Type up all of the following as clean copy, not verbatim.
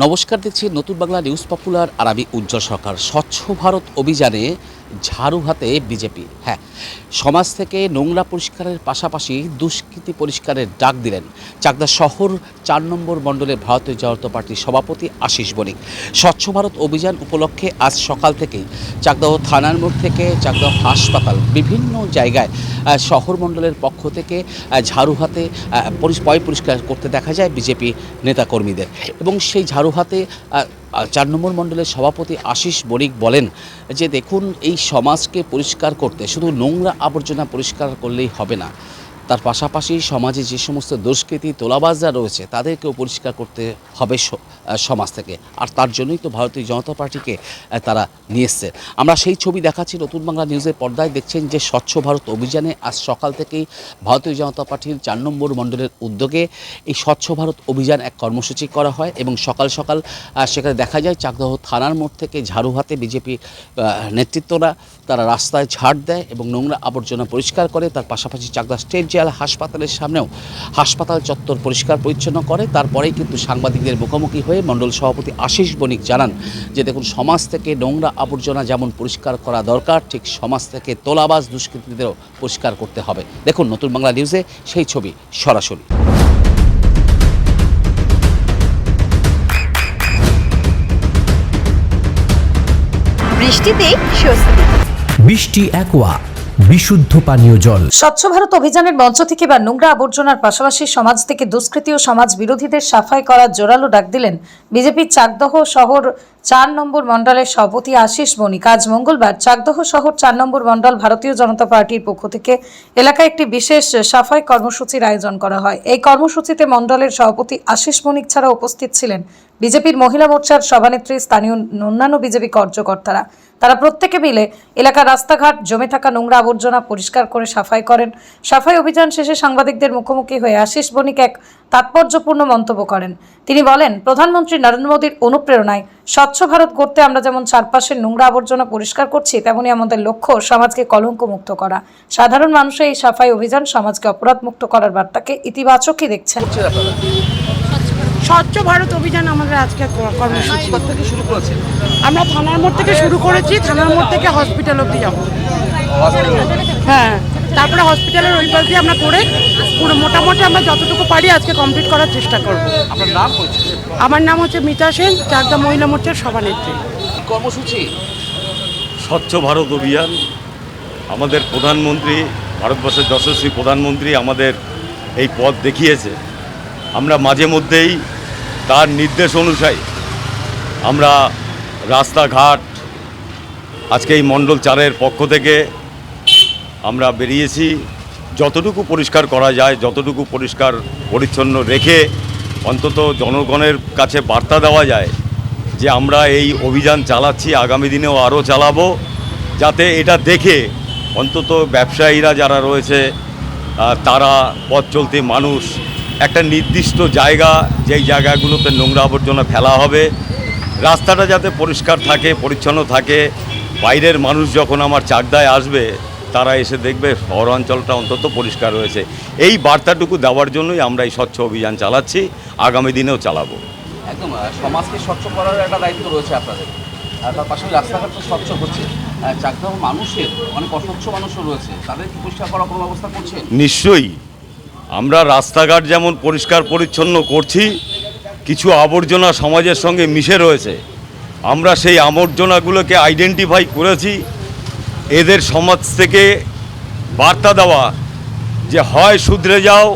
নমস্কার, দেখছি নতুন বাংলা নিউজ পপুলার আর আমি উজ্জ্বল সরকার। স্বচ্ছ ভারত অভিযানে ঝাড়ু হাতে বিজেপি। হ্যাঁ, সমাজ থেকে নোংরা পরিষ্কারের পাশাপাশি দুষ্কৃতি পরিষ্কারের ডাক দিলেন চাকদা শহর ৪ নম্বর মণ্ডলের ভারতীয় জনতা পার্টির সভাপতি আশিস বণিক। স্বচ্ছ ভারত অভিযান উপলক্ষে আজ সকাল থেকেই চাকদাহ থানার মোড় থেকে চাকদাহ হাসপাতাল বিভিন্ন জায়গায় শহর মণ্ডলের পক্ষ থেকে ঝাড়ু হাতে পরিষ্কার করতে দেখা যায় বিজেপি নেতাকর্মীদের। এবং সেই ঝাড়ু হাতে ৪ নম্বর মণ্ডলের সভাপতি আশিস বণিক বলেন যে দেখুন, এই সমাজকে পরিষ্কার করতে শুধু নোংরা আবর্জনা পরিষ্কার করলেই হবে না, তার পাশাপাশি সমাজে যে সমস্ত দুষ্কৃতী তোলাবাজরা রয়েছে তাদেরকেও পরিষ্কার করতে হবে সমাজ থেকে। আর তার জন্যই তো ভারতীয় জনতা পার্টিকে তারা নিয়ে এসছে। আমরা সেই ছবি দেখাচ্ছি নতুন বাংলা নিউজের পর্দায়। দেখছেন যে স্বচ্ছ ভারত অভিযানে আজ সকাল থেকেই ভারতীয় জনতা পার্টির ৪ নম্বর মণ্ডলের উদ্যোগে এই স্বচ্ছ ভারত অভিযান এক কর্মসূচি করা হয়। এবং সকাল সকাল সেখানে দেখা যায় চাকদাহ থানার মোড় থেকে ঝাড়ু হাতে বিজেপি নেতৃত্বরা তারা রাস্তায় ঝাড় দেয় এবং নোংরা আবর্জনা পরিষ্কার করে। তার পাশাপাশি চাকদা স্টেট জেলা হাসপাতালের সামনেও হাসপাতাল চত্বর পরিষ্কার পরিচ্ছন্ন করে। তারপরেই কিন্তু সাংবাদিকদের মুখোমুখি হয়ে মণ্ডল সভাপতি আশিস বণিক জানান যে দেখুন, সমাজ থেকে নোংরা আবর্জনা যেমন পরিষ্কার করা দরকার, ঠিক সমাজ থেকে তোলাবাজ দুষ্কৃতীদেরও পরিষ্কার করতে হবে। দেখুন নতুন বাংলা নিউজে সেই ছবি সরাসরি। বৃষ্টিতেই স্বস্তি। বৃষ্টি অ্যাকোয়া, বিশুদ্ধ পানীয় জল। স্বচ্ছ ভারত অভিযানের মঞ্চ থেকে বা নোংরা আবর্জনার পাশাপাশি সমাজ থেকে দুষ্কৃতী ও সমাজ বিরোধীদের সাফাই করার জোরালো ডাক দিলেন বিজেপির চাকদহ শহর ৪ নম্বর মণ্ডলের সভাপতি আশিস বণিক। আজ মঙ্গলবার চাকদহ শহর ৪ নম্বর মণ্ডল ভারতীয় জনতা পার্টির পক্ষ থেকে এলাকায় একটি বিশেষ সাফাই কর্মসূচির আয়োজন করা হয়। এই কর্মসূচিতে মণ্ডলের সভাপতি আশিস বণিক ছাড়া উপস্থিত ছিলেন বিজেপির মহিলা মোর্চার সভানেত্রী, স্থানীয় অন্যান্য বিজেপি কার্যকর্তারা। তারা প্রত্যেকে মিলে এলাকার রাস্তাঘাট জমে থাকা নোংরা আবর্জনা পরিষ্কার করে সাফাই করেন। সাফাই অভিযান শেষে সাংবাদিকদের মুখোমুখি হয়ে আশিস বণিক এক তাৎপর্যপূর্ণ মন্তব্য করেন। তিনি বলেন, প্রধানমন্ত্রী নরেন্দ্র মোদীর অনুপ্রেরণায় স্বচ্ছ ভারত করতে আমরা যেমন চারপাশের নোংরা আবর্জনা পরিষ্কার করছি, তেমনি আমাদের লক্ষ্য সমাজকে কলঙ্ক মুক্ত করা। সাধারণ মানুষের এই সাফাই অভিযান সমাজকে অপরাধ মুক্ত করার বার্তাকে ইতিবাচকই দেখছেন। স্বচ্ছ ভারত অভিযান আমাদের আজকে কর্মসূচি শুরু করেছেন। আমরা থানার মোড় থেকে শুরু করেছি, থানার মোড় থেকে হসপিটাল অবধি যাবো। হ্যাঁ, তারপরে হসপিটালের ওই পাশ দিয়ে আমরা করে পুরো মোটামুটি আমরা যতটুকু পারি আজকে কমপ্লিট করার চেষ্টা করব। আপনার নাম? আমার নাম হচ্ছে মিতা সেন, চাকদা মহিলা মোর্চার সভানেত্রী। কর্মসূচি স্বচ্ছ ভারত অভিযান আমাদের প্রধানমন্ত্রী, ভারতবর্ষের যশস্বী প্রধানমন্ত্রী আমাদের এই পথ দেখিয়েছে। আমরা মাঝে মধ্যেই তার নির্দেশ অনুযায়ী আমরা রাস্তাঘাট আজকে এই মণ্ডল ৪-এর পক্ষ থেকে আমরা বেরিয়েছি। যতটুকু পরিষ্কার করা যায়, যতটুকু পরিষ্কার পরিচ্ছন্ন রেখে অন্তত জনগণের কাছে বার্তা দেওয়া যায় যে আমরা এই অভিযান চালাচ্ছি, আগামী দিনেও আরও চালাবো, যাতে এটা দেখে অন্তত ব্যবসায়ীরা যারা রয়েছে তারা, পথ চলতি মানুষ, একটা নির্দিষ্ট জায়গা, যেই জায়গাগুলোতে নোংরা আবর্জনা ফেলা হবে, রাস্তাটা যাতে পরিষ্কার থাকে, পরিচ্ছন্ন থাকে। বাইরের মানুষ যখন আমার চাকদায় আসবে তারা এসে দেখবে শহরাঞ্চলটা অন্তত পরিষ্কার রয়েছে। এই বার্তাটুকু দেওয়ার জন্যই আমরা এই স্বচ্ছ অভিযান চালাচ্ছি, আগামী দিনেও চালাবো। একদম সমাজকে স্বচ্ছ করার একটা দায়িত্ব রয়েছে আপনাদের। তার পাশাপাশি রাস্তাঘাট তো স্বচ্ছ হচ্ছে, চাকদাহ মানুষের অনেক অস্বচ্ছ মানুষও রয়েছে, তাদের কি পরিষ্কার করার কোনো ব্যবস্থা করছেন? নিশ্চয়ই, আমরা রাস্তাঘাট যেমন পরিষ্কার পরিচ্ছন্ন করছি, কিছু আবর্জনা সমাজের সঙ্গে মিশে রয়েছে। আমরা সেই আবর্জনাগুলোকে আইডেন্টিফাই করেছি। এদের সমাজ থেকে বার্তা দেওয়া যে হয় শুধরে যাও,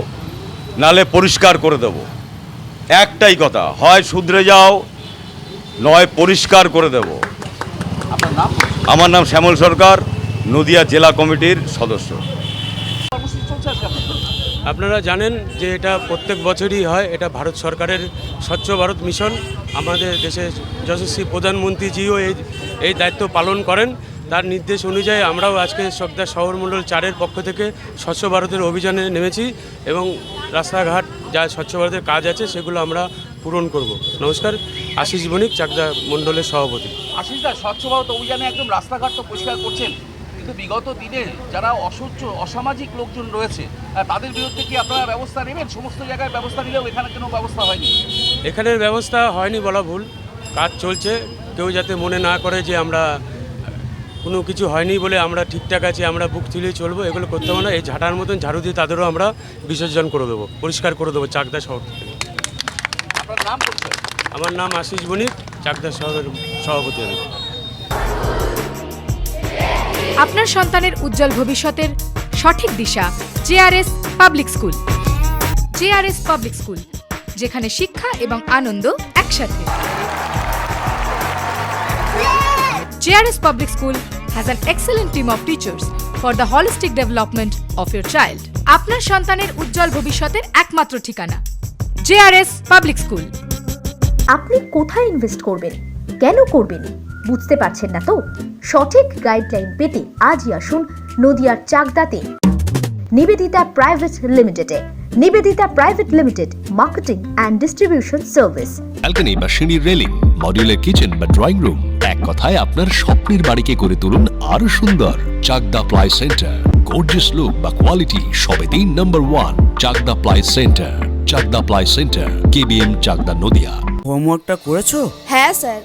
নালে পরিষ্কার করে দেব। একটাই কথা, হয় শুধরে যাও, নয় পরিষ্কার করে দেব। আপনার নাম? আমার নাম শ্যামল সরকার, নদিয়া জেলা কমিটির সদস্য। আপনারা জানেন যে এটা প্রত্যেক বছরই হয়। এটা ভারত সরকারের স্বচ্ছ ভারত মিশন। আমাদের দেশের যশস্বী প্রধানমন্ত্রীজিও এই দায়িত্ব পালন করেন তার নির্দেশ অনুযায়ী আমরাও আজকে চাকদা শহর মণ্ডল 4-এর পক্ষ থেকে স্বচ্ছ ভারতের অভিযানে নেমেছি এবং রাস্তাঘাট যা স্বচ্ছ ভারতের কাজ আছে সেগুলো আমরা পূরণ করব। নমস্কার, আশিস বণিক, চাকদা মণ্ডলের সভাপতি। আশিস দা, স্বচ্ছ ভারত অভিযানে একদম রাস্তাঘাট তো পরিষ্কার করছেন, কিন্তু বিগত দিনে যারা অসামাজিক লোকজন রয়েছে তাদের বিরুদ্ধে কি আপনারা ব্যবস্থা নেবেন? সমস্ত জায়গায় ব্যবস্থা নিলেও এখানে কোনো ব্যবস্থা হয়নি। এখানের ব্যবস্থা হয়নি বলা ভুল, কাজ চলছে। কেউ যাতে মনে না করে যে আমরা কোনো কিছু হয়নি বলে আমরা ঠিকঠাক আছি, আমরা বুক তুলেই চলবো, এগুলো করতে হবে না। এই ঝাঁটার মতন ঝাড়ু দিয়ে তাদেরও আমরা বিসর্জন করে দেবো, পরিষ্কার করে দেবো চাকদা শহর থেকে। আপনার নাম পরিচয়? আমার নাম আশিস বণিক, চাকদা শহরের সভাপতি আমি। আপনার সন্তানের উজ্জ্বল ভবিষ্যতের সঠিক দিশা JRS Public School. JRS Public School, যেখানে শিক্ষা এবং আনন্দ একসাথে। JRS Public School has an excellent team of teachers for the holistic development of your child. আপনার সন্তানের উজ্জ্বল ভবিষ্যতের একমাত্র ঠিকানা জেআরএস পাবলিক স্কুল। আপনি কোথায় ইনভেস্ট করবেন, কেন করবেন বুঝতে পারছেন না তো? সঠিক গাইডলাইন পেতে আজই আসুন নদিয়ার চাকদাতে নিবেদিতা প্রাইভেট লিমিটেডে। Nivedita private limited, marketing and distribution service. Balcony বা সিঁড়ির রেলিং, মডিউলার কিচেন বা ড্রয়িং রুম, এক কথায় আপনার স্বপ্নের বাড়িকে করে তুলুন আরো সুন্দর। Chakdah ply centre, gorgeous look বা কোয়ালিটি সবে 3 number 1 Chakdah ply centre. Chakdah ply centre, KBM, Chakdah, Nadia. হোমওয়ার্কটা করেছো? হ্যাঁ স্যার।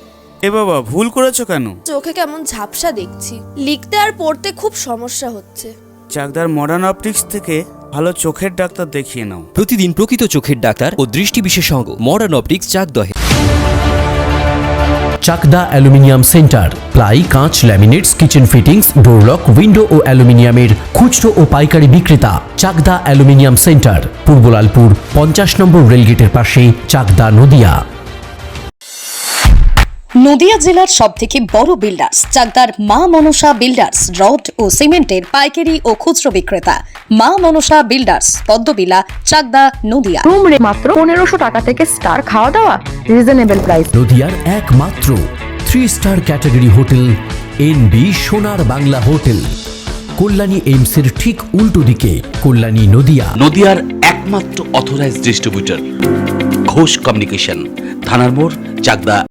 এ বাবা, ভুল করেছো কেন? চোখে কেমন ঝাপসা দেখছি, লিখতে আর পড়তে খুব সমস্যা হচ্ছে। চাকদার মডার্ন অপটিক্স থেকে ভালো চোখের ডাক্তার দেখিয়ে নাও। প্রতিদিন প্রকৃত চোখের ডাক্তার ও দৃষ্টি বিশেষজ্ঞ মডার্ন অপটিক্স চাকদহে। চাকদা অ্যালুমিনিয়াম সেন্টার, প্লাই, কাঁচ, laminates, kitchen fittings, door lock, window ও অ্যালুমিনিয়ামের খুচরো ও পাইকারি বিক্রেতা। চাকদা অ্যালুমিনিয়াম সেন্টার, পূর্ব লালপুর 50 নম্বর রেলগেটের পাশে, চাকদা, নদিয়া। নদিয়া জেলার সবথেকে বড় বিল্ডার্স চাকদার মা মনসা বিল্ডার্স, রড ও সিমেন্টের পাইকারি ও খুচরো বিক্রেতা। মা মনসা বিল্ডার্স, পদ্মবিলা, চাকদা, নদিয়া। রুম রে মাত্র 1500 টাকা থেকে স্টার, খাওয়া দাওয়া রিজনেবল প্রাইস। নদিয়ার একমাত্র 3 স্টার ক্যাটাগরি হোটেল এনবি সোনার বাংলা হোটেল, কল্যাণী এইমসের ঠিক উল্টো দিকে, কল্যাণী, নদিয়া। নদিয়ার একমাত্র অথরাইজড ডিস্ট্রিবিউটর ঘোষ কমিউনিকেশন, থানার মোড়, চাকদা।